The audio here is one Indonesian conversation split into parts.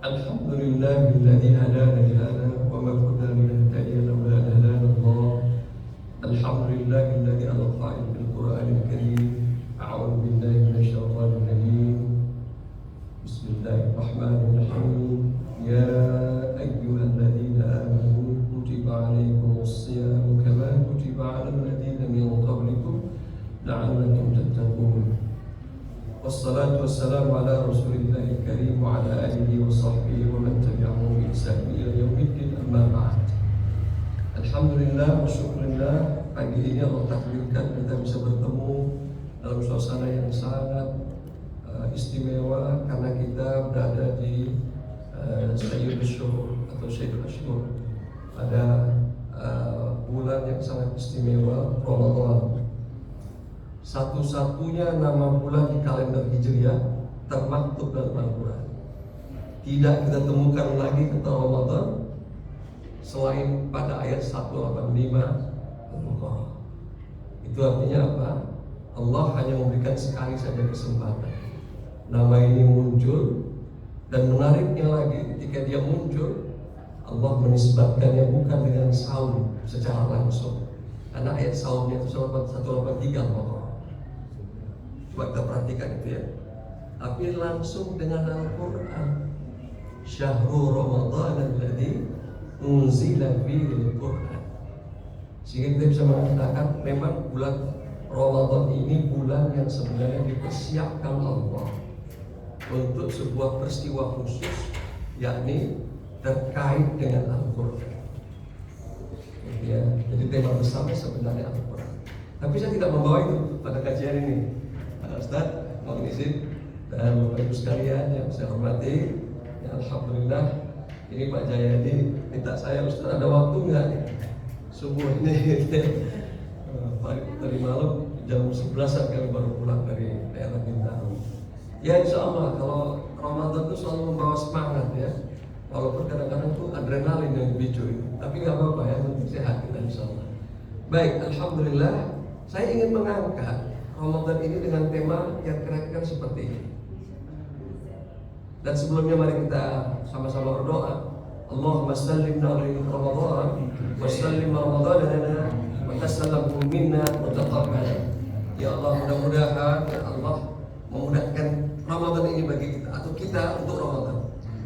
Alhamdulillahilladzi hadana li hadha wa ma kunna linahtadiya lawla an hadana Allah. Alhamdulillahilladzi al-qa'il fil Qur'anil Karim. A'udzu billahi minasy syaithanir rajim. Bismillahirrahmanirrahim. Ya ayyuhalladzina amanu kutiba 'alaikumus shiyam kama kutiba 'alal ladzina min qablikum la'allakum tattaqun. Wassalatu wassalamu ala Rasulillahil Karim wa ala alihi wa sahbihi wa man tabi'ahum bi ihsan ila yaumiddin, amma ba'd. Alhamdulillah wa syukurillah, pagi ini Allah takdirkan kita bisa bertemu dalam suasana yang sangat istimewa karena kita berada di Sayyidul Syuhur atau Sayyidul Asyhur pada bulan yang sangat istimewa, Ramadan. Satu-satunya nama bulan di kalender Hijriah termaktub dalam Al-Quran. Tidak kita temukan lagi kata Ramadan selain pada ayat 185 Al-Baqarah. Itu artinya apa? Allah hanya memberikan sekali saja kesempatan nama ini muncul, dan menariknya lagi ketika dia muncul Allah menisbatkannya bukan dengan saum secara langsung, karena ayat saumnya itu 183 Al-Baqarah. Coba kita perhatikan itu ya. Tapi langsung dengan Al-Quran. Syahrul Ramadan alladzi unzila fihil Quran. Sehingga kita bisa mengatakan memang bulan Ramadan ini bulan yang sebenarnya dipersiapkan Allah untuk sebuah peristiwa khusus, yakni terkait dengan Al-Quran. Ya, jadi tema besarnya sebenarnya Al-Quran. Tapi saya tidak membawa itu pada kajian ini. Ustaz, mohon izin dan Bapak Ibu sekalian yang saya hormati, ya, Alhamdulillah ini Pak Jayadi minta saya, Ustaz ada waktu nggak nih subuh ini? Tadi malam jam 11 kali baru pulang dari daerah Bintaro. Ya insya Allah kalau Ramadan itu selalu membawa semangat ya, walaupun kadang-kadang tuh adrenalin yang dipicu, tapi nggak apa-apa ya, penting sehat kita insya Allah. Baik, Alhamdulillah saya ingin mengangkat Ramadan ini dengan tema yang kira-kira seperti ini. Dan sebelumnya mari kita sama-sama berdoa. Allahumma sallimna li Ramadan wa sallim Ramadan lana wa tasallamhu minna wa taqabbal. Ya Allah, mudah-mudahan ya Allah memudahkan Ramadan ini bagi kita, atau kita untuk Ramadan,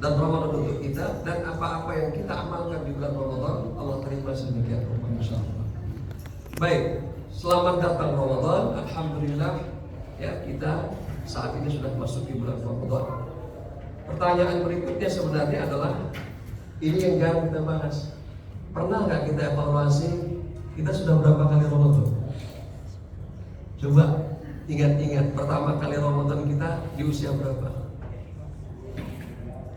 dan Ramadan untuk kita, dan apa-apa yang kita amalkan di bulan Ramadan Allah terima sedemikian rupa insyaallah. Baik, selamat datang Ramadan. Alhamdulillah ya, kita saat ini sudah masuk di bulan Ramadan. Pertanyaan berikutnya sebenarnya adalah ini yang jarang kita bahas. Pernah nggak kita evaluasi kita sudah berapa kali Ramadan? Coba ingat-ingat pertama kali Ramadan kita di usia berapa?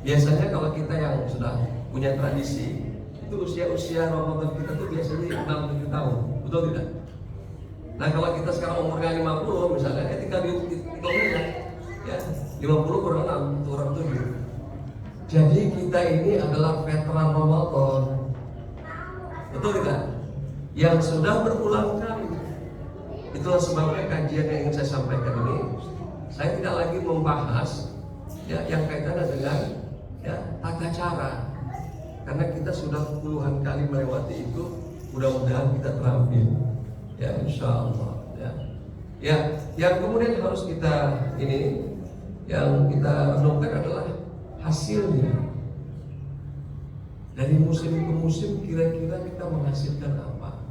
Biasanya kalau kita yang sudah punya tradisi itu usia Ramadan kita tuh biasanya 6-7 tahun, betul tidak? Nah kalau kita sekarang umurnya 50 misalnya, ketika dihitungnya ya 50 kurang 6 kurang 7. Jadi kita ini adalah veteran Ramadan, betul tidak? Yang sudah berulang kali. Itulah sebabnya kajian yang ingin saya sampaikan ini, saya tidak lagi membahas ya yang kaitannya dengan ya tata cara, karena kita sudah puluhan kali melewati itu. Mudah-mudahan kita terampil ya insya Allah ya. Ya, yang kemudian harus kita ini yang kita renungkan adalah hasilnya. Dari musim ke musim kira-kira kita menghasilkan apa?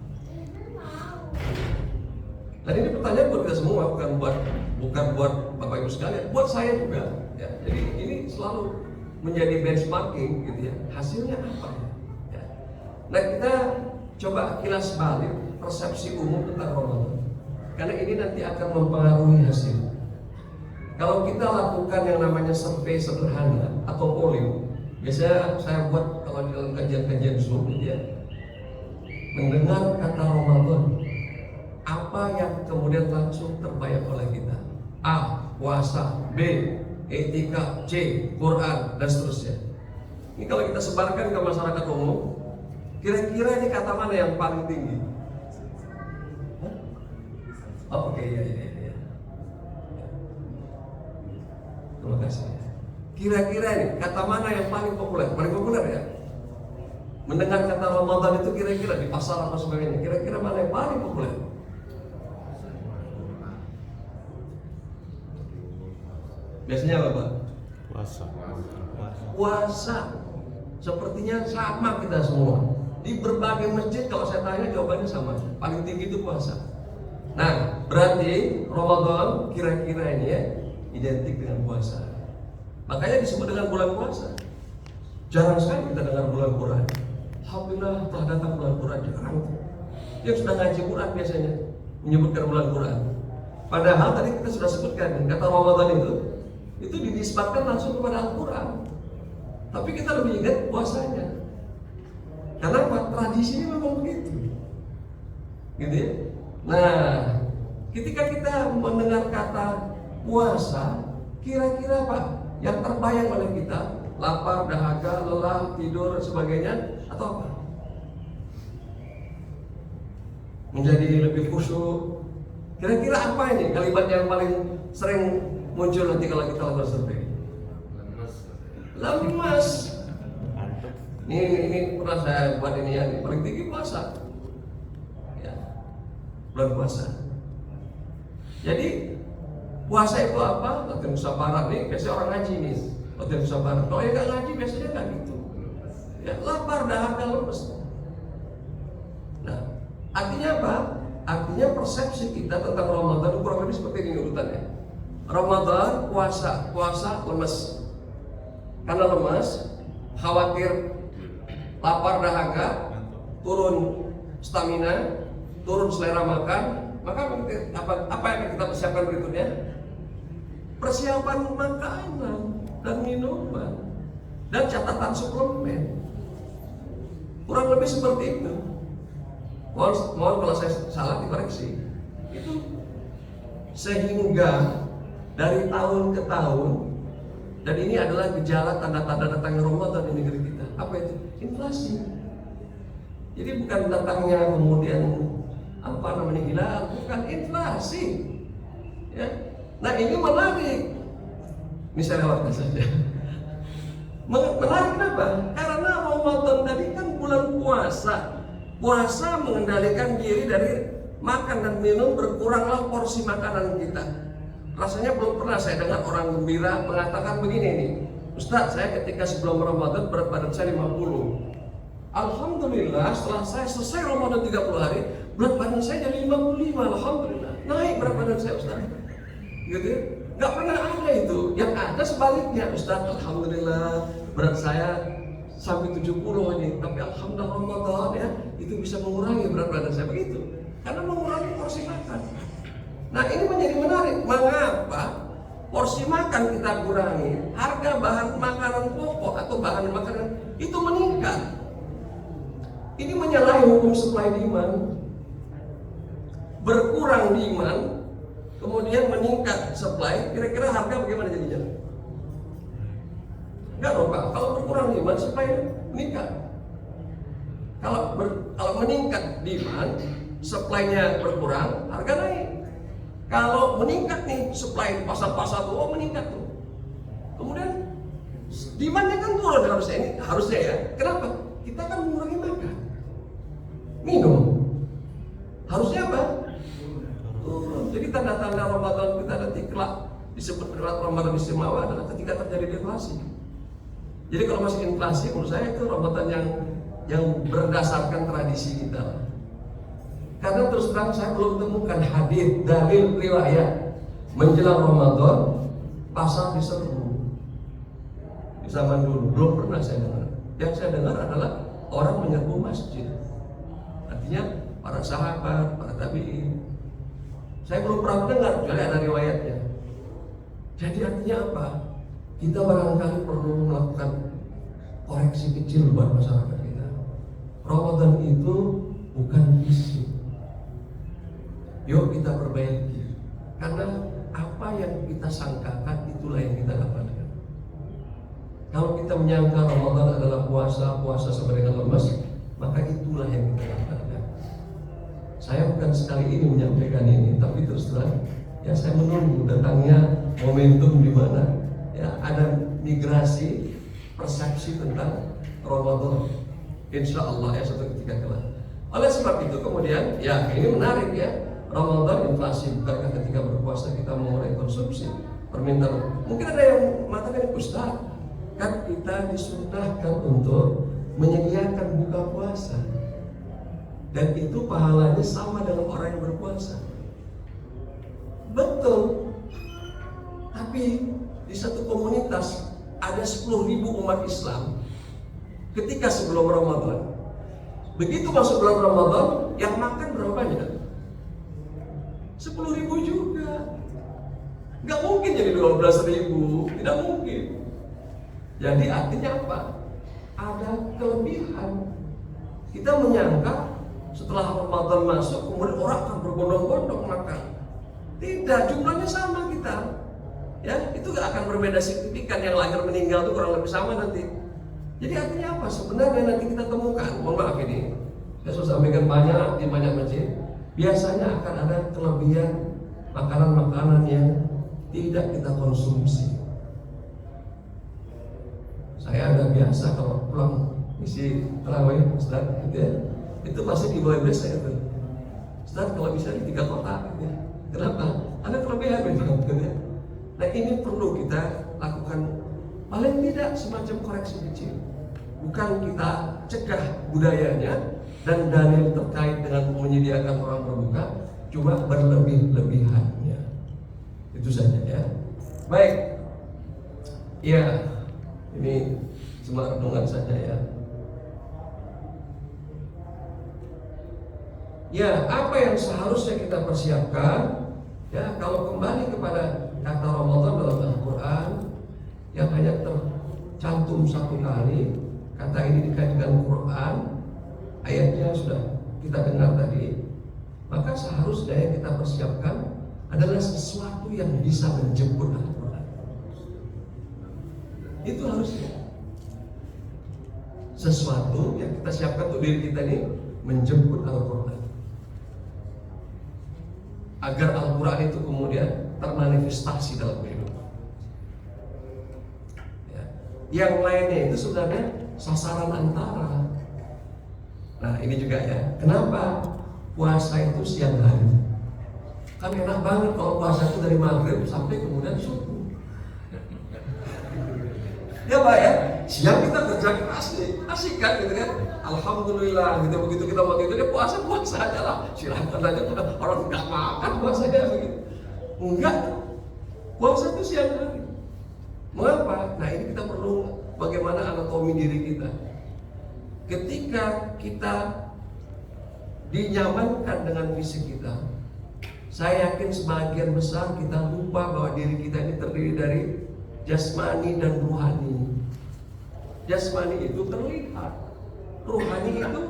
Dan ini pertanyaan buat kita semua, bukan buat Bapak Ibu sekalian, buat saya juga ya. Jadi ini selalu menjadi benchmarking gitu ya. Hasilnya apa ya? Nah kita coba kilas balik persepsi umum tentang Ramadan, karena ini nanti akan mempengaruhi hasil. Kalau kita lakukan yang namanya survei sederhana atau polling, biasanya saya buat kalau di dalam kajian-kajian Zoom ya, mendengar kata Ramadan, apa yang kemudian langsung terbayang oleh kita? A. Puasa, B. Etika, C. Quran, dan seterusnya. Ini kalau kita sebarkan ke masyarakat umum, kira-kira ini kata mana yang paling tinggi? Oh, oke, ya. Terima kasih. Kira-kira ini kata mana yang paling populer? Paling populer ya? Mendengar kata Ramadan itu kira-kira di pasar apa sebagainya, kira-kira mana yang paling populer? Biasanya apa Pak? Puasa. Sepertinya sama kita semua. Di berbagai masjid kalau saya tanya jawabannya sama. Paling tinggi itu puasa. Nah, berarti Ramadan kira-kira ini ya identik dengan puasa. Makanya disebut dengan bulan puasa. Jarang sekali kita dengar bulan Quran. Alhamdulillah telah datang bulan Quran, jarang. Yang sudah ngaji Quran biasanya menyebutkan bulan Quran. Padahal tadi kita sudah sebutkan kata Ramadan itu dinisbatkan langsung kepada Al-Quran. Tapi kita lebih ingat puasanya. Karena apa? Tradisinya memang begitu. Gitu ya. Nah, ketika kita mendengar kata puasa, kira-kira apa yang terbayang oleh kita? Lapar, dahaga, lelah, tidur, dan sebagainya, atau apa? Menjadi lebih khusyuk. Kira-kira apa ini kalimat yang paling sering muncul nanti kalau kita lakukan survei? Lemas. Ini pernah saya buat ini ya, paling tinggi puasa. Ya, bulan puasa. Jadi puasa itu apa? Latihan musawarah nih, biasanya orang ngaji nih. Latihan musawarah. Kalau yang nggak ngaji biasanya nggak gitu. Ya, lapar, dahaga, lemes. Nah, artinya apa? Artinya persepsi kita tentang Ramadan kurang lebih seperti ini urutannya. Ramadan, puasa, lemes. Karena lemes, khawatir, lapar, dahaga, turun stamina, turun selera makan, maka apa yang kita persiapkan berikutnya? Persiapan makanan dan minuman dan catatan suplemen. Kurang lebih seperti itu. Mohon kalau saya salah dikoreksi. Itu sehingga dari tahun ke tahun, dan ini adalah gejala tanda-tanda datangnya Ramadan di negeri kita. Apa itu? Inflasi. Jadi bukan datangnya kemudian hilal, bukan inflasi. Ya. Nah ini menarik. Ini saya lewatkan saja. Menarik kenapa? Karena Ramadan tadi kan bulan puasa. Puasa mengendalikan diri dari makan dan minum, berkuranglah porsi makanan kita. Rasanya belum pernah saya dengar orang gembira mengatakan begini nih, Ustaz, saya ketika sebelum Ramadan berat badan saya 50. Alhamdulillah setelah saya selesai Ramadan 30 hari, berat badan saya jadi 55. Alhamdulillah, naik berat badan saya Ustaz. Gitu ya? Gak pernah ada itu. Yang ada sebaliknya, Ustaz, Alhamdulillah berat saya sampai 70 ini, tapi Alhamdulillah Ramadan ya, itu bisa mengurangi berat badan saya begitu. Karena mengurangi porsi makan. Nah ini menjadi menarik. Mengapa porsi makan kita kurangi, harga bahan makanan pokok atau bahan makanan itu meningkat? Ini menyalahi hukum supply demand. Berkurang demand, kemudian meningkat supply, kira-kira harga bagaimana jadinya? Enggak dong Pak, kalau berkurang demand, supply meningkat. Kalau meningkat demand, supply-nya berkurang, harga naik. Kalau meningkat nih supply pasar-pasar tuh, meningkat tuh. Kemudian demand-nya kan turun harusnya ya. Kenapa? Kita kan mengurangi makan, minum. Harusnya apa? Turun. Jadi tanda-tanda Ramadan kita nanti kelak disebut kelak Ramadan istimewa adalah ketika terjadi deflasi. Jadi kalau masih inflasi, menurut saya itu Ramadan yang berdasarkan tradisi kita. Karena terus terang saya belum temukan hadis dalil riwayat menjelang Ramadan pasar diserbu. Di zaman dulu belum pernah saya dengar. Yang saya dengar adalah orang menyerbu masjid. Artinya para sahabat, para tabi'in. Saya belum pernah dengar, kecuali ada riwayatnya. Jadi artinya apa? Kita barangkali perlu melakukan koreksi kecil buat masyarakat kita. Ramadan itu bukan misi. Yuk kita perbaiki. Karena apa yang kita sangkakan itulah yang kita dapatkan. Kalau kita menyangka Ramadan adalah puasa sama dengan lemas, maka itulah yang kita dapatkan. Saya bukan sekali ini menyampaikan ini, tapi terus terang ya saya menunggu datangnya momentum di mana ya ada migrasi persepsi tentang Ramadan. Insya Allah ya suatu ketika kelak. Oleh sebab itu kemudian ya ini menarik ya, Ramadan inflasi, bukankah ketika berpuasa kita mengurangi konsumsi permintaan? Mungkin ada yang mengatakan, Ustaz, kan kita disunahkan untuk menyediakan buka puasa dan itu pahalanya sama dengan orang yang berpuasa. Betul, tapi di satu komunitas ada 10.000 umat Islam. Ketika sebelum Ramadan, begitu masuk bulan Ramadan, yang makan berapa banyak? 10.000 juga. Nggak mungkin jadi 12.000, tidak mungkin. Jadi artinya apa? Ada kelebihan. Kita menyangka setelah Ramadan masuk, kemudian orang akan berbondong-bondong makan. Tidak, jumlahnya sama kita. Ya, itu gak akan berbeda signifikan. Yang lahir meninggal itu kurang lebih sama nanti. Jadi artinya apa? Sebenarnya nanti kita temukan, mohon maaf ini, saya sudah sampaikan banyak di banyak masjid, biasanya akan ada kelebihan makanan-makanan yang tidak kita konsumsi. Saya ada biasa kalau pulang isi terawih, Ustaz, gitu ya, itu pasti di bawah saya itu. Ustaz, kalau bisa di 3 kotak, gitu ya. Kenapa? Ada kelebihan gitu ya. Nah ini perlu kita lakukan, paling tidak semacam koreksi kecil. Bukan kita cegah budayanya dan dalil terkait dengan menyediakan orang berbuka, cuma berlebih-lebihannya. Itu saja ya. Baik. Ya, ini cuma renungan saja ya. Ya, apa yang seharusnya kita persiapkan? Ya, kalau kembali kepada kata Ramadan dalam Al-Quran yang hanya tercantum 1 kali, kata ini dikaitkan Quran, ayatnya sudah kita dengar tadi, maka seharusnya yang kita persiapkan adalah sesuatu yang bisa menjemput Al-Quran. Itu harusnya sesuatu yang kita siapkan untuk diri kita ini menjemput Al-Quran, agar Al-Quran itu kemudian termanifestasi dalam kehidupan. Ya. Yang lainnya itu sebenarnya sasaran antara. Nah ini juga ya, kenapa puasa itu siang hari? Kan enak banget kalau puasa itu dari maghrib sampai kemudian subuh. Ya Pak ya, siang kita kerja keras nih, asik kan gitu kan? Alhamdulillah gitu, begitu kita mau gitu, dia puasa aja lah. Silahkan aja, orang nggak makan puasanya begitu. Enggak, puasa itu siang hari. Mengapa? Nah ini kita perlu bagaimana anatomi diri kita. Ketika kita dinyamankan dengan fisik kita, saya yakin sebagian besar kita lupa bahwa diri kita ini terdiri dari jasmani dan ruhani. Jasmani itu terlihat, ruhani itu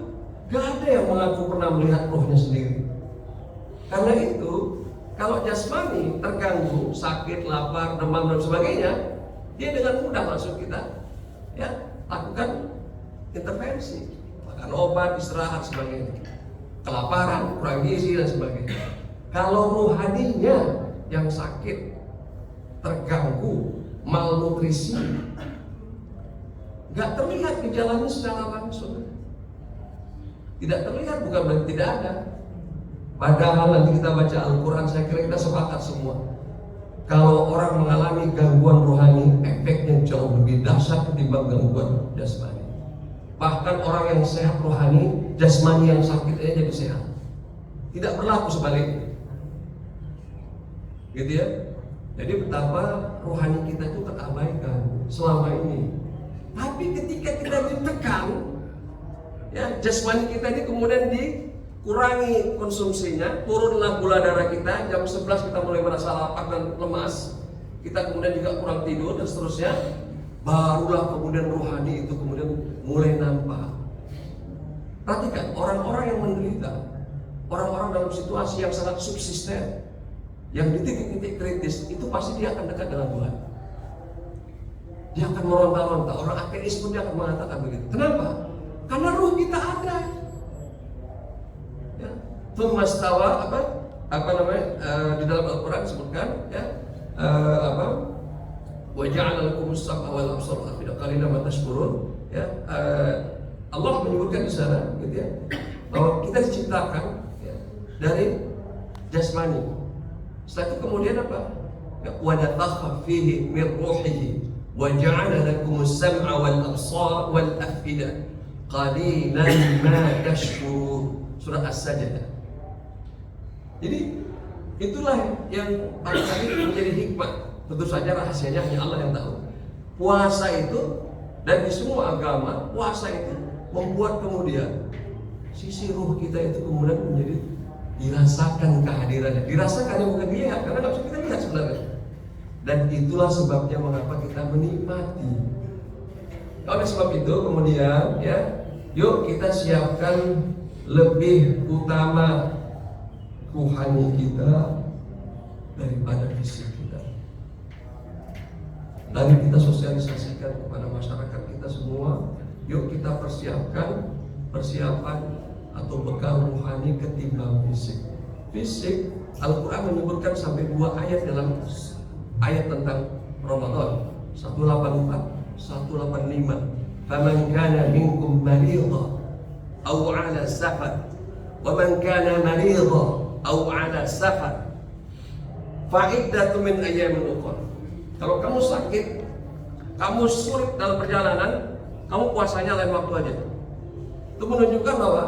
gak ada yang mengaku pernah melihat rohnya sendiri. Karena itu, kalau jasmani terganggu, sakit, lapar, demam dan sebagainya, dia dengan mudah masuk kita, ya, lakukan intervensi, makan obat, istirahat, sebagainya, kelaparan, kurang gizi dan sebagainya. Kalau rohaninya yang sakit, terganggu, malnutrisi, nggak terlihat gejalanya secara langsung. Tidak terlihat bukan berarti tidak ada. Padahal nanti kita baca Al-Quran, saya kira kita sepakat semua. Kalau orang mengalami gangguan rohani, efeknya jauh lebih dahsyat ketimbang gangguan jasmani. Bahkan orang yang sehat rohani, jasmani yang sakit aja jadi sehat. Tidak berlaku sebaliknya. Gitu ya. Jadi betapa rohani kita itu terabaikan selama ini. Tapi ketika kita ditekan, ya jasmani kita ini kemudian dikurangi konsumsinya, turunlah gula darah kita, jam 11 kita mulai merasa lapar dan lemas, kita kemudian juga kurang tidur dan seterusnya, barulah kemudian rohani itu kemudian mulai nampak. Perhatikan orang-orang yang menderita, orang-orang dalam situasi yang sangat subsisten, yang di titik-titik kritis, itu pasti dia akan dekat dengan Tuhan. Dia akan meronta-ronta. Orang ateis pun dia akan mengatakan begitu. Kenapa? Karena ruh kita ada. Ya. Tumastawa apa namanya di dalam Al-Quran disebutkan ya wa ja'ala lakumus sam'a wal absara wal afida qalilan ma tashkurun. Ya, Allah menyebutkan di sana, gitu ya, bahwa kita diciptakan ya, dari jasmani. Setelah itu kemudian apa? Wa natakha fihi min ruhihi wa ja'ala lakumus sam'a wal absara wal afida qalilan ma tashkurun. Surah As-Sajdah. Jadi itulah yang barangkali menjadi hikmah. Tentu saja rahasianya hanya Allah yang tahu. Puasa itu, dan di semua agama puasa itu membuat kemudian sisi ruh kita itu kemudian menjadi dirasakan kehadirannya. Dirasakannya bukan dilihat, karena nggak bisa kita lihat sebenarnya. Dan itulah sebabnya mengapa kita menikmati. Oleh sebab itu kemudian ya, yuk kita siapkan lebih utama rohani kita daripada fisik kita. Dan kita sosialisasikan kepada masyarakat kita semua. Yuk kita persiapkan persiapan atau bekal rohani ketimbang fisik. Fisik, Al-Quran menyebutkan sampai 2 ayat dalam ayat tentang Ramadan. 184, 185. Faman kana minkum maridha أو على سفر ومن كان مريضا أو على سفر فعدة من أيام أخرى. Kalau kamu sakit, kamu sulit dalam perjalanan, kamu puasanya lain waktu aja. Itu menunjukkan bahwa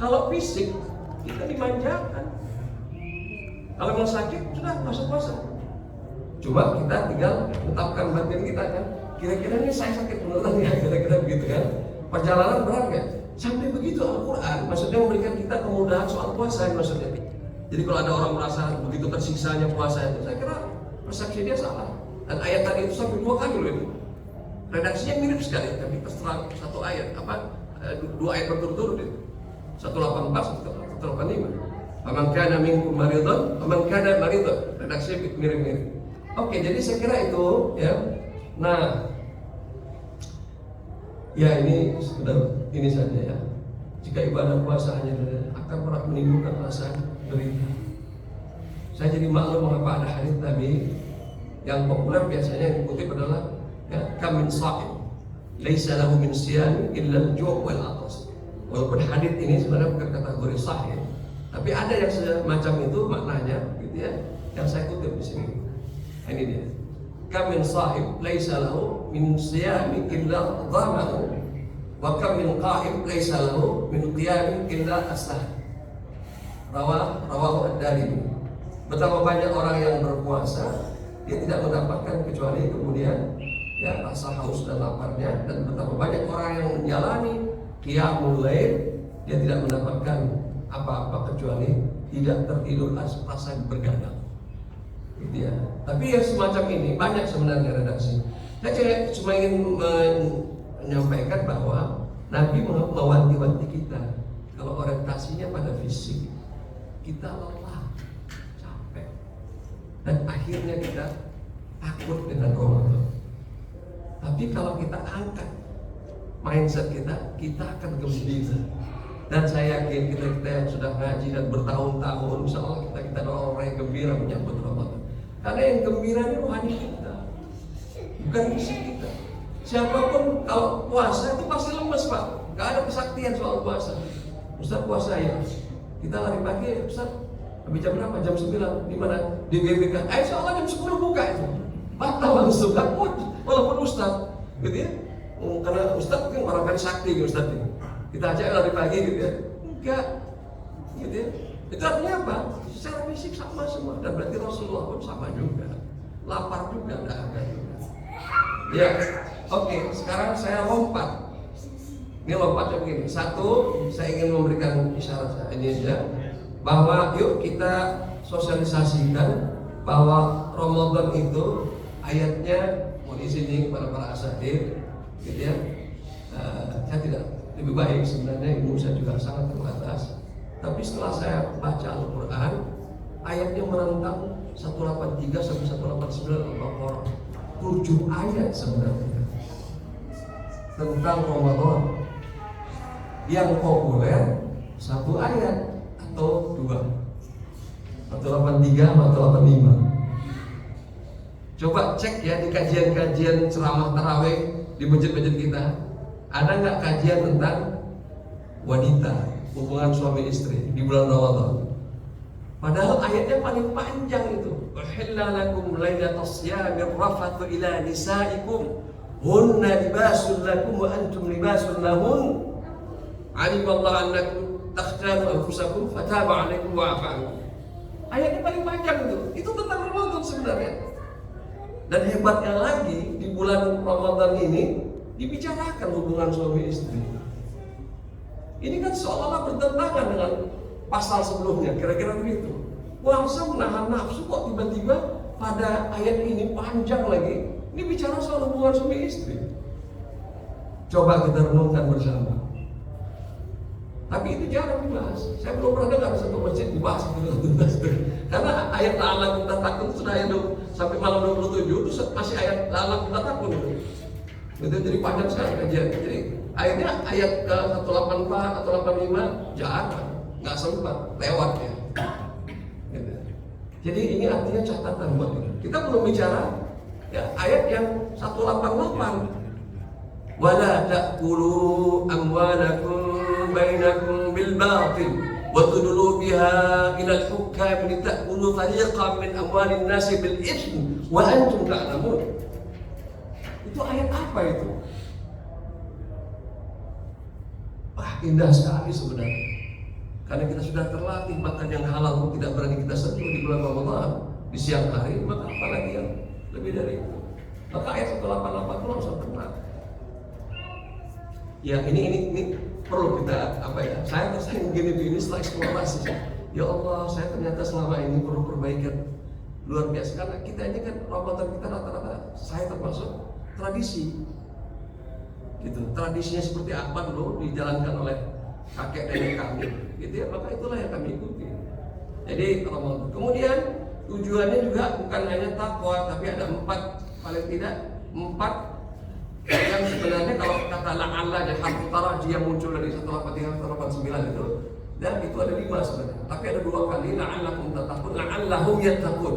kalau fisik kita dimanjakan. Kalau mau sakit sudah masuk puasa. Cuma kita tinggal tetapkan batin kita kan. Kira-kira ini saya sakit beneran ya, kira-kira begitu kan. Perjalanan berat nggak? Sampai begitu Al-Quran, maksudnya memberikan kita kemudahan soal puasa maksudnya. Jadi kalau ada orang merasa begitu tersiksanya puasa itu, saya kira persepsi dia salah. Dan ayat tadi itu sampai 2 kali loh itu. Redaksinya mirip sekali, tapi terserah satu ayat, 2 ayat berturut-turut itu. 184, 185. Faman kana minkum maridun, faman kana maridun. Redaksinya mirip-mirip. Oke, jadi saya kira itu ya. Nah, ya ini sudah ini saja ya. Jika ibadah puasa hanya akan pernah menimbulkan rasa derita. Saya jadi maklum mengapa ada hadits Nabi yang populer biasanya yang dikutip adalah ya, kam min sha'im laisa lahu min siyam illa al-ju' wal 'atas. Walaupun hadits ini sebenarnya bukan kategori sahih, tapi ada yang semacam itu maknanya gitu ya, yang saya kutip di sini. Ini dia. Kam min sha'im laisa lahu min siyam illa dhama'u wa kam min qa'im laisa lahu min qiyam illa as-sahar. Rawahu ad-Darimi. Betapa banyak orang yang berpuasa dia tidak mendapatkan kecuali kemudian ya rasa haus dan laparnya, dan betapa banyak orang yang menjalani qiyamul lail dia tidak mendapatkan apa-apa kecuali tidak tertidur rasa bergadang. Gitu ya. Tapi ya semacam ini banyak sebenarnya redaksi. Saya cuma ingin menyampaikan bahwa Nabi mewanti-wanti kita kalau orientasinya pada fisik, kita lelah, capek, dan akhirnya kita takut dengan Ramadan. Tapi kalau kita angkat mindset kita, kita akan gembira. Dan saya yakin kita yang sudah ngaji dan bertahun-tahun, insya Allah kita orang yang gembira menyambut Ramadan. Karena yang gembira ini rohani kita, bukan fisik kita. Siapapun kalau puasa itu pasti lemes Pak, nggak ada kesaktian soal puasa. Ustaz puasa ya, kita lari pagi, Ustaz habis jam berapa? Jam 9, di mana? Di GBK. Insya Allah jam 10 buka itu. Batal langsung, nggak kuat, walaupun Ustaz, gitu ya. Karena Ustaz mungkin orang kan sakti, Ustaz ini. Kita ajak lari pagi gitu ya, enggak, gitu ya. Itu artinya apa? Secara fisik sama semua, dan berarti Rasulullah pun sama juga, lapar juga, dahaga juga. Ya, oke. Sekarang saya lompat. Ini lompatnya begini. Satu, saya ingin memberikan isyarat ini aja, bahwa yuk kita sosialisasikan bahwa Ramadan itu ayatnya mau di sini kepada para asatir, gitu ya. Saya tidak lebih baik sebenarnya, ilmu saya juga sangat terbatas. Tapi setelah saya baca Al-Quran, ayatnya merentang 183 sampai 189 Al-Baqarah, 7 ayat sebenarnya tentang Ramadan. Yang populer 1 ayat atau 2, atau 83 atau 85. Coba cek ya di kajian-kajian ceramah tarawih di masjid-masjid kita, ada nggak kajian tentang wanita, hubungan suami istri di bulan Ramadan? Padahal ayatnya paling panjang itu. Uhilla lakum lailatas siyamir rafathu ila nisaikum hunna libasun lakum wa antum libasun lahun. Alimallahu annakum takhtanu anfusakum fataba alaikum wa afa ankum. Ayatnya paling panjang itu. Itu tentang Ramadan sebenarnya. Dan hebatnya lagi di bulan Ramadan ini dibicarakan hubungan suami istri. Ini kan seolah-olah bertentangan dengan pasal sebelumnya, kira-kira begitu. Puasa menahan nafsu, kok tiba-tiba pada ayat ini panjang lagi, ini bicara soal hubungan suami istri. Coba kita renungkan bersama. Tapi itu jarang dibahas. Saya belum pernah dengar satu masjid dibahas itu. Karena ayat la'alla kita takut sudah ayat sampai malam 27 itu masih ayat la'alla kita takut itu. Itu jadi panjang sekali kajian. Jadi ayatnya ayat ke 184 atau 85 jarang, nggak sempat lewat ya. Gitu. Jadi ini artinya catatan buat kita. Kita belum bicara ya ayat yang 188. Wala ta'kulu amwalakum bainakum bil batil wa tudlu biha ila al hukam li ta'kulu fariqan min amwalin nasi bil itsm wa antum ta'lamun. Itu ayat apa itu? Wah, indah sekali sebenarnya. Karena kita sudah terlatih makan yang halal tidak berani kita sentuh di bulan Ramadan di siang hari, maka apalagi yang lebih dari itu. Maka ayat 188 itu langsung kena. Ya ini perlu kita apa ya? Saya terus begini setelah eksplorasi. Ya Allah, saya ternyata selama ini perlu perbaikan luar biasa. Karena kita ini kan Ramadan kita rata-rata saya termasuk tradisi. Gitu. Tradisinya seperti apa dulu dijalankan oleh kakek nenek kami. Gitu ya, maka itulah yang kami ikuti. Jadi Ramadan. Kemudian tujuannya juga bukan hanya takwa, tapi ada 4 paling tidak 4 yang sebenarnya kalau kata la'alla dan harfu taraji yang muncul dari 183 189 itu, dan itu ada 5 sebenarnya. Tapi ada 2 kali la'allakum tattaqun, la'allahum yattaqun.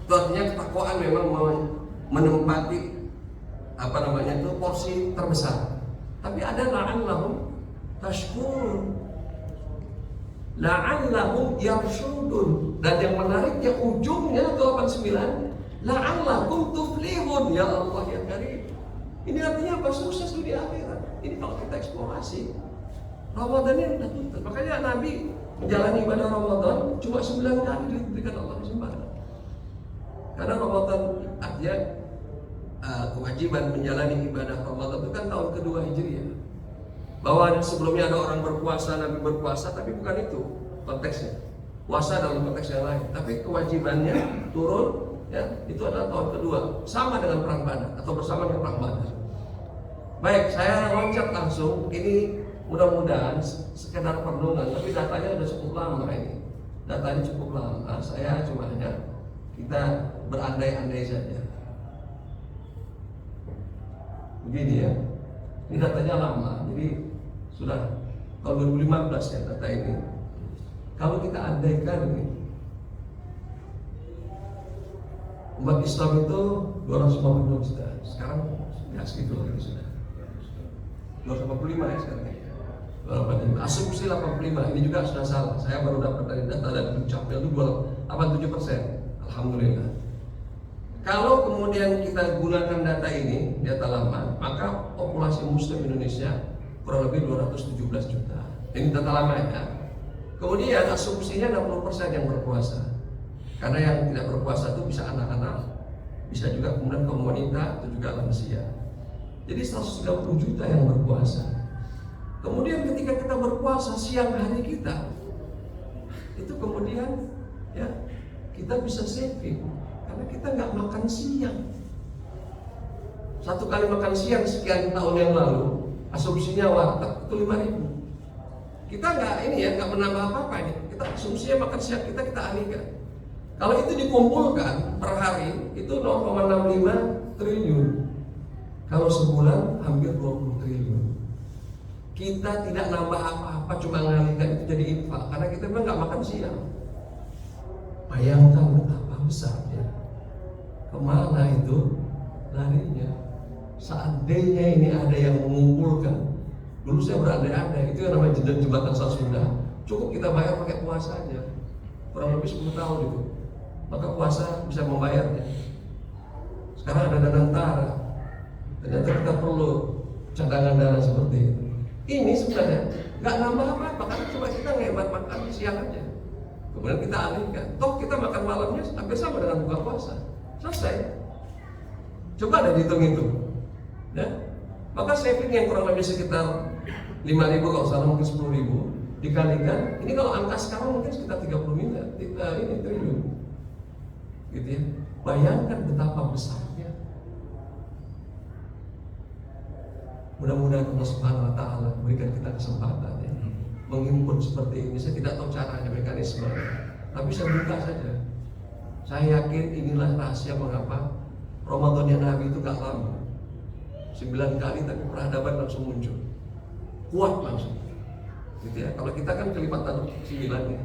Itu artinya ketakwaan memang menempati apa namanya itu porsi terbesar. Tapi ada la'allahum tashkurun, la'allahum yarshudun, dan yang menariknya ujungnya 89 la'allakum tuflihun. Ya Allah ya Karim. Ini artinya apa? Sukses di akhirat. Ini kalau kita eksplorasi Ramadan ini udah tuntas. Makanya Nabi menjalani ibadah Ramadan cuma 9 kali diberikan Allah kesempatan. Karena Ramadan artinya kewajiban menjalani ibadah Ramadan itu kan tahun kedua Hijriah. Bahwa sebelumnya ada orang berpuasa, Nabi berpuasa, tapi bukan itu konteksnya. Puasa dalam konteks yang lain, tapi kewajibannya turun. Ya, itu adalah tahun kedua, sama dengan perang Badar atau bersama dengan perang Badar. Baik, saya loncat langsung. Ini mudah-mudahan sekedar perenungan, tapi datanya sudah cukup lama ini. Datanya cukup lama. Saya cuma hanya kita berandai-andai saja. Begini ya, ini datanya lama, jadi sudah tahun 2015 ya data ini. Kalau kita andaikan ini, umat Islam itu 250 juta. Sekarang ya segitu lagi sudah 245 ya sekarang ya. 285. Asumsi 85. Ini juga sudah salah. Saya baru dapat dari data dari Dukcapil itu 87%. Alhamdulillah. Kalau kemudian kita gunakan data ini, data lama, maka populasi Muslim Indonesia kurang lebih 217 juta. Ini data lama ya. Kemudian asumsinya 60% yang berpuasa. Karena yang tidak berpuasa itu bisa anak-anak, bisa juga kemudian kaum wanita, itu juga lansia. Jadi 130 juta yang berpuasa. Kemudian ketika kita berpuasa siang hari kita, itu kemudian ya kita bisa saving karena kita nggak makan siang. Satu kali makan siang sekian tahun yang lalu, asumsinya warteg itu 5.000. Kita nggak ini ya nggak menambah apa-apa ini. Kita asumsinya makan siang kita alihkan. Kalau itu dikumpulkan per hari itu 0,65 triliun. Kalau sebulan hampir 20 triliun. Kita tidak nambah apa-apa, cuma mengalihkan itu jadi infak karena kita memang nggak makan siang. Bayangkan betapa besarnya kemana itu larinya? Seandainya ini ada yang mengumpulkan, dulu saya berandai-andai, itu yang namanya jembatan Sasunda, cukup kita bayar pakai puasa aja, kurang lebih 10 tahun itu, maka puasa bisa membayarnya. Sekarang ada dana tentara, ternyata kita perlu cadangan dana seperti itu. Ini sebenarnya nggak nambah apa-apa, karena cuma kita ngehemat makan siang aja, kemudian kita alihkan. Toh kita makan malamnya hampir sama dengan buka puasa, selesai. Coba ada dihitung-hitung, ya. Maka saving yang kurang lebih sekitar 5.000, kalau salah mungkin 10.000 dikalikan. Ini kalau angka sekarang mungkin sekitar 30 miliar, ini triliun, gitu ya. Bayangkan betapa besarnya. Mudah-mudahan Allah Subhanahu Wa Taala berikan kita kesempatan ya, menghimpun seperti ini. Saya tidak tahu caranya, mekanisme, tapi saya buka saja. Saya yakin inilah rahasia mengapa Ramadannya Nabi itu gak lama, 9 kali, tapi peradaban langsung muncul, kuat langsung, gitu ya. Kalau kita kan kelipatan 9 ya,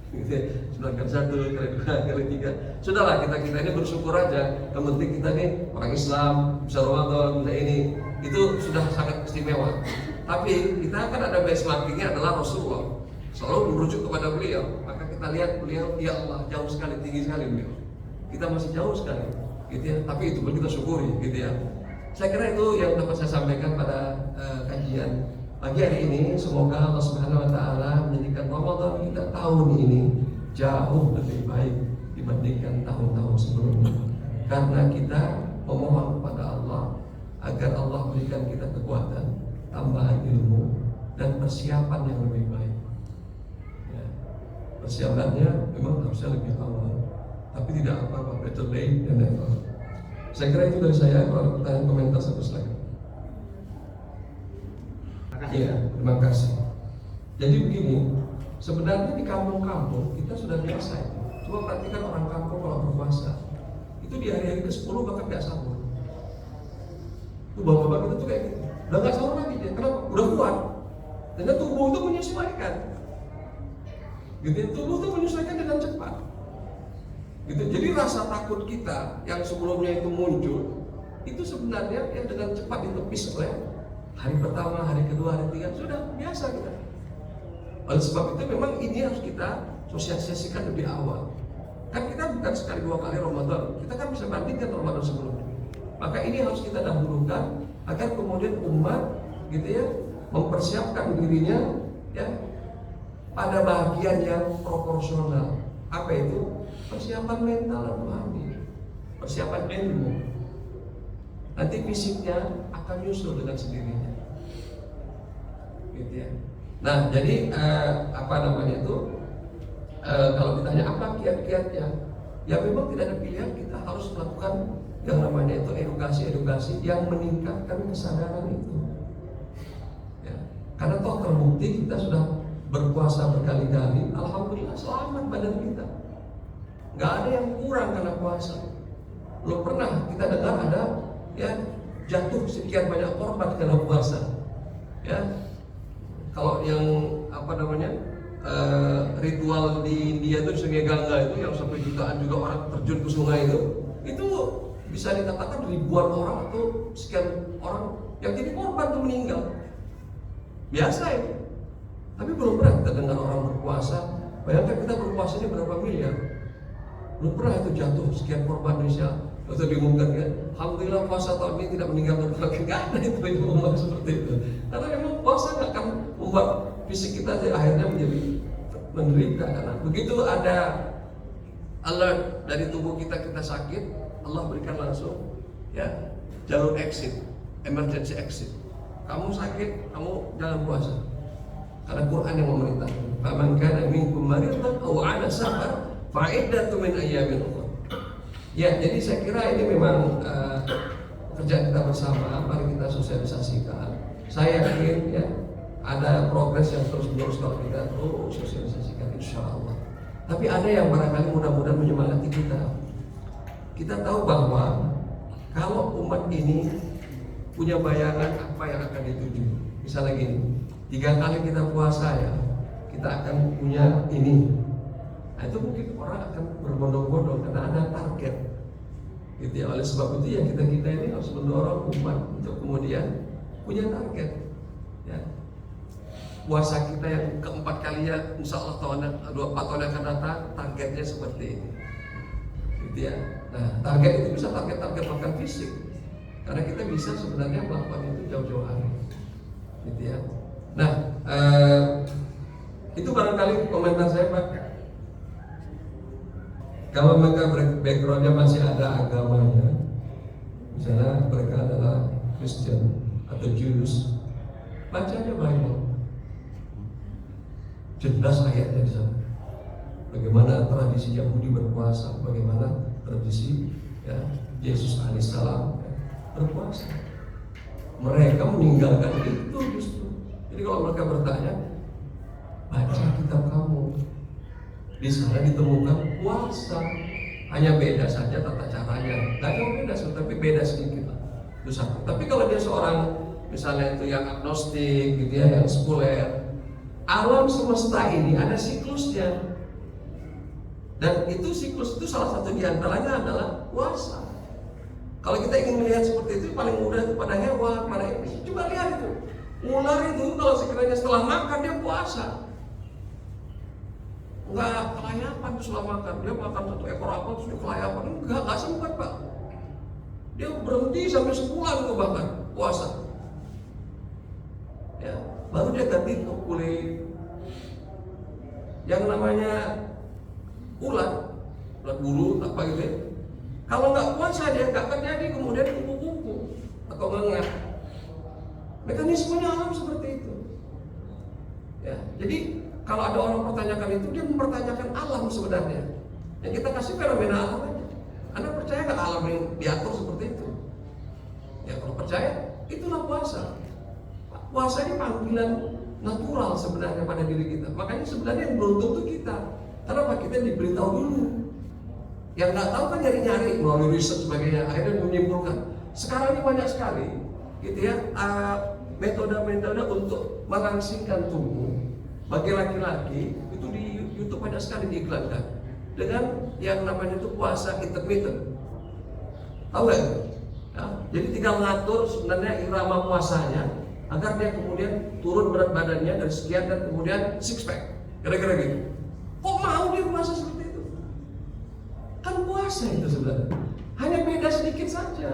gitu ya. 9 kali 1, kali 2, kali 3. Sudahlah, kita ini bersyukur aja. Yang penting kita nih orang Islam, bisa Ramadan, bisa ini, itu sudah sangat istimewa. Tapi kita kan ada benchmarkingnya adalah Rasulullah, selalu merujuk kepada beliau. Maka kita lihat beliau, ya Allah, jauh sekali, tinggi sekali beliau. Kita masih jauh sekali, gitu ya. Tapi itu pun kita syukuri, gitu ya. Saya kira itu yang dapat saya sampaikan pada kajian pagi hari ini. Semoga Allah Subhanahu Wa Taala menjadikan Ramadan kita tahun ini jauh lebih baik dibandingkan tahun-tahun sebelumnya, karena kita memohon kepada Allah agar Allah berikan kita kekuatan, tambahan ilmu, dan persiapan yang lebih baik. Ya. Persiapannya memang harusnya lebih awal, tapi tidak apa-apa, better late than never. Saya kira itu dari saya. Kalau pertanyaan komentar satu lagi. Iya, terima kasih. Jadi begini, sebenarnya di kampung-kampung kita sudah biasa itu. Coba perhatikan orang kampung kalau berpuasa, itu di hari-hari ke-10 bahkan nggak sahur. Tuh bapak-bapak kita tuh kayak gitu, udah nggak sahur lagi dia, karena udah kuat. Dan tubuh itu menyesuaikan, gitu. Tubuh itu menyesuaikan dengan cepat. Gitu. Jadi rasa takut kita yang sebelumnya itu muncul, itu sebenarnya yang dengan cepat ditepis oleh hari pertama, hari kedua, hari ketiga, sudah biasa kita. Oleh sebab itu memang ini harus kita sosialisasikan lebih awal. Kan kita bukan sekali 2 kali Ramadan, kita kan bisa bandingkan Ramadan sebelumnya. Maka ini harus kita dahulukan agar kemudian umat, gitu ya, mempersiapkan dirinya ya pada bagian yang proporsional. Apa itu? Persiapan mental dan rohani, persiapan ilmu. Nanti fisiknya akan nyusul dengan sendirinya, gitu ya. Nah, jadi apa namanya itu? Kalau ditanya apa kiat-kiatnya, ya memang tidak ada pilihan, kita harus melakukan yang namanya itu edukasi yang meningkatkan kesadaran itu. Ya. Karena toh terbukti kita sudah berpuasa berkali-kali, alhamdulillah selamat badan kita. Nggak ada yang kurang karena puasa. Belum pernah kita dengar ada ya jatuh sekian banyak korban karena puasa. Ya, kalau yang apa namanya ritual di India itu Sungai Gangga itu yang sampai jutaan juga orang terjun ke sungai itu bisa dikatakan ribuan orang atau sekian orang yang jadi korban itu meninggal. Biasa itu. Tapi belum pernah kita dengar orang berpuasa. Bayangkan kita berpuasanya berapa miliar. Belum pernah itu jatuh sekian korban Indonesia atau diumumkan kan, alhamdulillah puasa tahun ini tidak meninggalkan keluarga. Nggak ada itu ngomong seperti itu. Karena memang puasa nggak akan membuat fisik kita akhirnya menjadi menderita. Karena begitu ada alert dari tubuh kita sakit, Allah berikan langsung ya jalur exit, emergency exit. Kamu sakit, kamu jangan puasa. Karena Quran yang memerintahkan, "Faman kana minkum maridan aw 'ala safar fa'iddatun min ayyamin ukhra." Ya, jadi saya kira ini memang kerjaan kita bersama, mari kita sosialisasikan. Saya yakin ya ada progres yang terus-menerus kalau kita terus sosialisasikan, insya Allah. Tapi ada yang barangkali mudah-mudahan menyemangati kita. Kita tahu bahwa kalau umat ini punya bayangan apa yang akan dituju, misalnya gini, 3 kali kita puasa ya, kita akan punya ini. Nah, itu mungkin orang akan berbondong-bondong karena ada target. Gitu ya. Oleh sebab itu ya kita ini harus mendorong umat untuk kemudian punya target. Ya. Puasa kita yang keempat kali ya, insya Allah 4 tahun yang akan datang, targetnya seperti ini. Gitu ya. Nah, target itu bisa target makan fisik, karena kita bisa sebenarnya melakukan itu jauh-jauh hari. Gitu ya. Nah, itu barangkali komentar saya, Pak. Kalau mereka backgroundnya masih ada agamanya, misalnya mereka adalah Kristen atau Jews, baca aja Bible, jelas ayatnya di sana. Bagaimana tradisi Yahudi berpuasa, bagaimana tradisi ya, Yesus alaihissalam berpuasa. Mereka meninggalkan itu justru. Jadi kalau mereka bertanya, baca kitab kamu. Di sana ditemukan puasa, hanya beda saja tata caranya. Gak jauh beda, tapi beda sedikit lah. Itu satu. Tapi kalau dia seorang misalnya itu yang agnostik, gitu ya, yang sekuler, alam semesta ini ada siklusnya. Dan itu siklus itu salah satu diantaranya adalah puasa. Kalau kita ingin melihat seperti itu, paling mudah itu pada hewan, pada ini. Coba lihat itu, ular itu kalau sekiranya setelah makan dia puasa. Enggak kelayapan tuh setelah makan. Dia makan 1 ekor apa terus dia kelayapan. Enggak sempat, Pak. Dia berhenti sampai sebulan tuh bahkan puasa. Ya, baru dia ganti tuh kulit. Yang namanya ulat bulu apa gitu ya. Kalau nggak puasa dia nggak akan jadi kemudian kupu-kupu atau ngengat. Mekanismenya alam seperti itu. Ya, jadi kalau ada orang pertanyakan itu, dia mempertanyakan alam sebenarnya. Yang kita kasih fenomena alam aja. Anda percaya nggak alam yang diatur seperti itu? Ya kalau percaya, itulah puasa. Puasa ini panggilan natural sebenarnya pada diri kita. Makanya sebenarnya yang beruntung itu kita. Karena apa? Kita diberitahu dulu. Yang nggak tahu kan nyari-nyari melalui riset sebagainya. Akhirnya menyimpulkan. Sekarang ini banyak sekali, gitu ya, metode-metode untuk merangsingkan tubuh. Bagi laki-laki itu di YouTube banyak sekali diiklankan dengan yang namanya itu puasa intermittent. Tahu nggak? Ya, jadi tinggal ngatur sebenarnya irama puasanya agar dia kemudian turun berat badannya dari sekian dan kemudian six pack, kira-kira gitu. Kok mau dia puasa seperti itu? Kan puasa itu sebenarnya, hanya beda sedikit saja,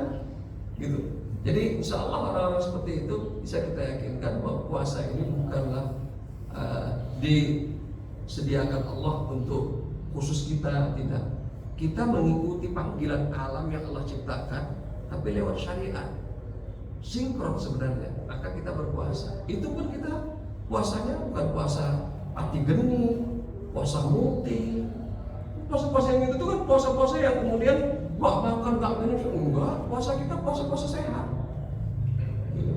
gitu. Jadi insya Allah orang-orang seperti itu bisa kita yakinkan bahwa puasa ini bukanlah disediakan Allah untuk khusus kita, tidak. Kita mengikuti panggilan alam yang Allah ciptakan, tapi lewat syariat, sinkron sebenarnya. Maka kita berpuasa. Itu pun kita puasanya bukan puasa pati geni, puasa muti. Puasa-puasa yang itu kan puasa-puasa yang kemudian wah makan gak minum, enggak. Puasa kita puasa-puasa sehat. Gitu.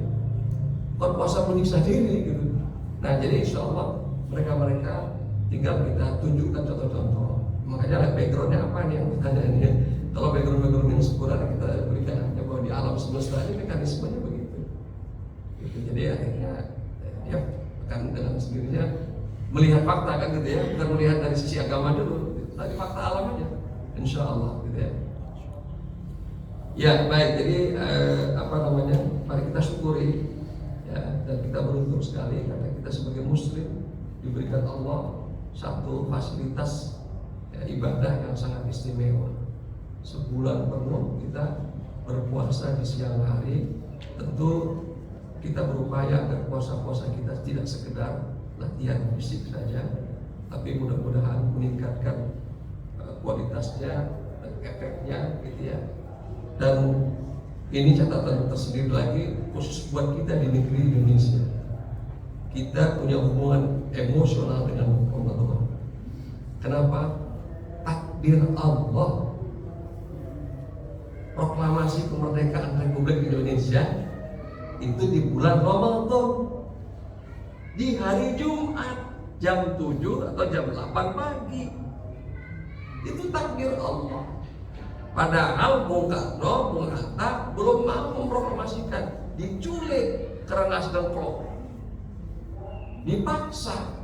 Bukan puasa menyiksa diri gitu. Nah jadi insya Allah mereka tinggal kita tunjukkan contoh-contoh. Makanya lihat backgroundnya apa nih yang ditanya ini. Kalau background yang sempurna kita berikan hanya bahwa di alam semesta ini mekanismenya begitu. Gitu. Jadi akhirnya dia akan dengan sendirinya melihat fakta kan gitu ya, bukan melihat dari sisi agama dulu, tapi fakta alam aja. Insya Allah gitu ya. Ya baik, jadi mari kita syukuri. Ya, dan kita beruntung sekali karena kita sebagai muslim diberikan Allah satu fasilitas ya, ibadah yang sangat istimewa. Sebulan penuh kita berpuasa di siang hari. Tentu kita berupaya agar puasa-puasa kita tidak sekedar latihan fisik saja, tapi mudah-mudahan meningkatkan kualitasnya dan efeknya gitu ya. Dan ini catatan tersendiri lagi khusus buat kita di negeri Indonesia. Kita punya hubungan emosional dengan Ramadan. Kenapa? Takdir Allah, proklamasi kemerdekaan Republik Indonesia itu di bulan Ramadan, di hari Jumat jam 7 atau jam 8 pagi. Itu takdir Allah. Padahal Bung Karno, Bung Hatta belum mau memproklamasikan, diculik karena sedang pro, dipaksa.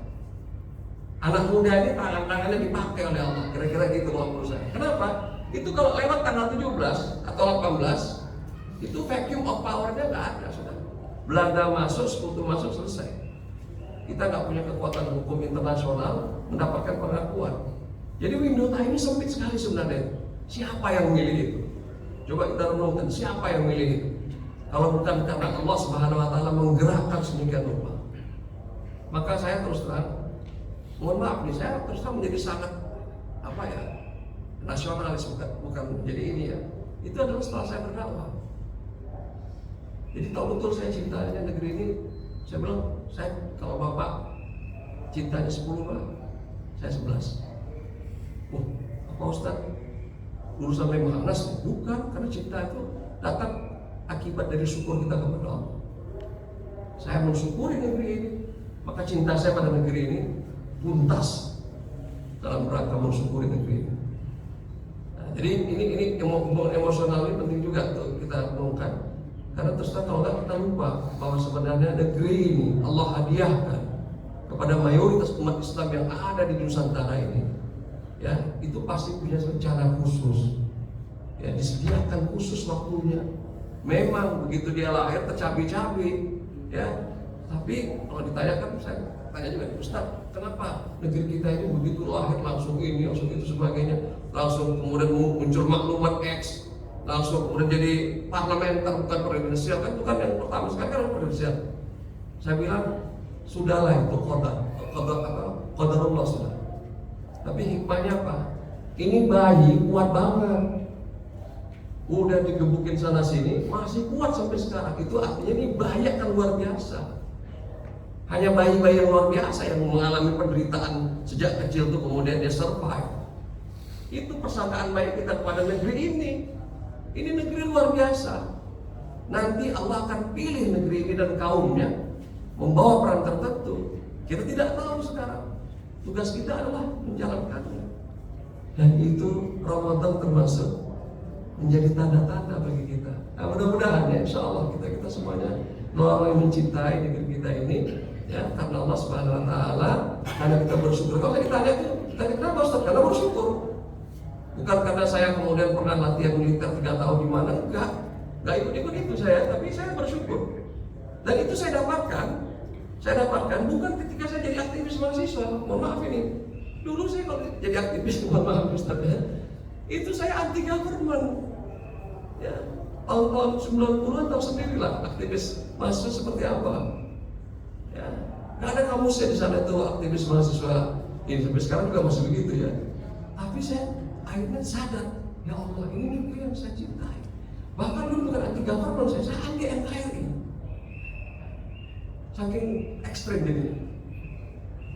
Anak muda ini tangan-tangannya dipakai oleh Allah, kira-kira gitu kalau menurut saya. Kenapa? Itu kalau lewat tanggal 17 atau 18, itu vacuum of power-nya nggak ada sudah. Belanda masuk, Sekutu masuk, selesai. Kita nggak punya kekuatan hukum internasional mendapatkan pengakuan. Jadi window time ini sempit sekali sebenarnya. Siapa yang memilih itu? Coba kita renungkan, siapa yang memilih itu? Kalau bukan karena Allah Subhanahu Wa Taala menggerakkan sedemikian rupa. Maka saya terus terang, mohon maaf nih, saya terus terang menjadi sangat nasionalis, bukan menjadi ini ya. Itu adalah setelah saya berdakwah. Jadi tahu betul saya cintanya negeri ini. Saya bilang, kalau Bapak cintanya 10 Pak, saya 11. Apa Ustaz? Urusan Lemhanas? Bukan, karena cinta itu datang akibat dari syukur kita kepada Allah. Saya mensyukuri negeri ini, maka cinta saya pada negeri ini tuntas dalam rangka mensyukuri negeri ini. Nah, jadi ini emosional ini penting juga untuk kita renungkan. Karena terus terang kalau nggak kita lupa bahwa sebenarnya negeri ini Allah hadiahkan kepada mayoritas umat Islam yang ada di Nusantara ini, ya itu pasti punya rencana khusus, ya disediakan khusus waktunya. Memang begitu dia lahir tercabi-cabi, ya. Tapi kalau ditanyakan, saya tanya juga, Ustaz, kenapa negeri kita ini begitu lahir langsung ini, langsung itu sebagainya, langsung kemudian muncul maklumat X, langsung kemudian jadi parlementer bukan presidensial, kan itu kan yang pertama sekali kan presidensial. Saya bilang sudahlah itu qadarullah sudah. Tapi hikmahnya apa? Ini bayi kuat banget. Udah digebukin sana sini masih kuat sampai sekarang. Itu artinya ini bayi kan luar biasa. Hanya bayi-bayi yang luar biasa yang mengalami penderitaan sejak kecil tuh kemudian dia survive. Itu persangkaan baik kita kepada negeri ini. Ini negeri luar biasa. Nanti Allah akan pilih negeri ini dan kaumnya membawa peran tertentu. Kita tidak tahu sekarang. Tugas kita adalah menjalankannya. Dan itu Ramadan termasuk menjadi tanda-tanda bagi kita. Nah, mudah-mudahan ya, insya Allah kita semuanya orang yang mencintai negeri kita ini, ya karena Allah Subhanahu Wa Taala, karena kita bersyukur. Kalau kita tanya kenapa Ustaz? Karena bersyukur. Bukan karena saya kemudian pernah latihan militer 3 tahun di mana, enggak ikut itu saya, tapi saya bersyukur. Dan itu saya dapatkan bukan ketika saya jadi aktivis mahasiswa. Mohon maaf ini, dulu saya kalau jadi aktivis, mohon maaf Ustaz ya, itu saya anti government. Ya, tahun-tahun 90-an tahu sendirilah aktivis mahasiswa seperti apa. Ya, nggak ada kamusnya di sana itu aktivis mahasiswa ini, sampai sekarang juga masih begitu ya. Tapi saya akhirnya sadar, ya Allah, ini negeri yang saya cintai. Bahkan dulu bukan anti government, saya anti NKRI. Saking ekstrim jadinya.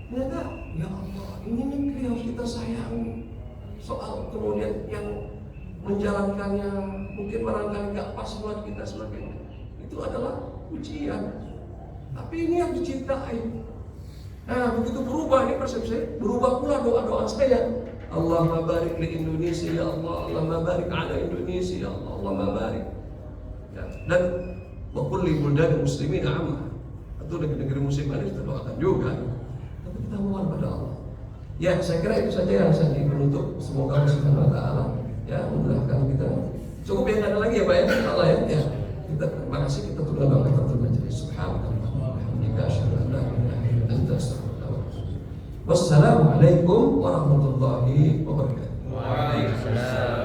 Ternyata, ya Allah, ini negeri yang harus kita sayangi. Soal kemudian yang menjalankannya mungkin barangkali nggak pas buat kita sebagainya, itu adalah ujian. Tapi ini yang dicintai. Nah, begitu berubah ini persepsi, berubah pula doa-doa saya. Allahumma barik li Indonesia ya Allah, Allahumma barik ala Indonesia ya Allah, Allahumma barik. Ya, dan wa kulli buldan muslimin amma. Itu negeri muslim ini kita doakan juga. Tapi kita mohon pada Allah. Ya, saya kira itu saja yang saya penutup. Semoga Allah Subhanahu Wa Taala ya memudahkan kita. Cukup yang ada lagi ya Pak ya, Allah ya. Ya. Kita terima kasih, kita tunggu doa kita majelis. Subhanallah wa bihamdika asyhadu an la ilaha illa anta astaghfiruka wa atubu ilaik. Wassalamualaikum warahmatullahi wabarakatuh. Waalaikumsalam.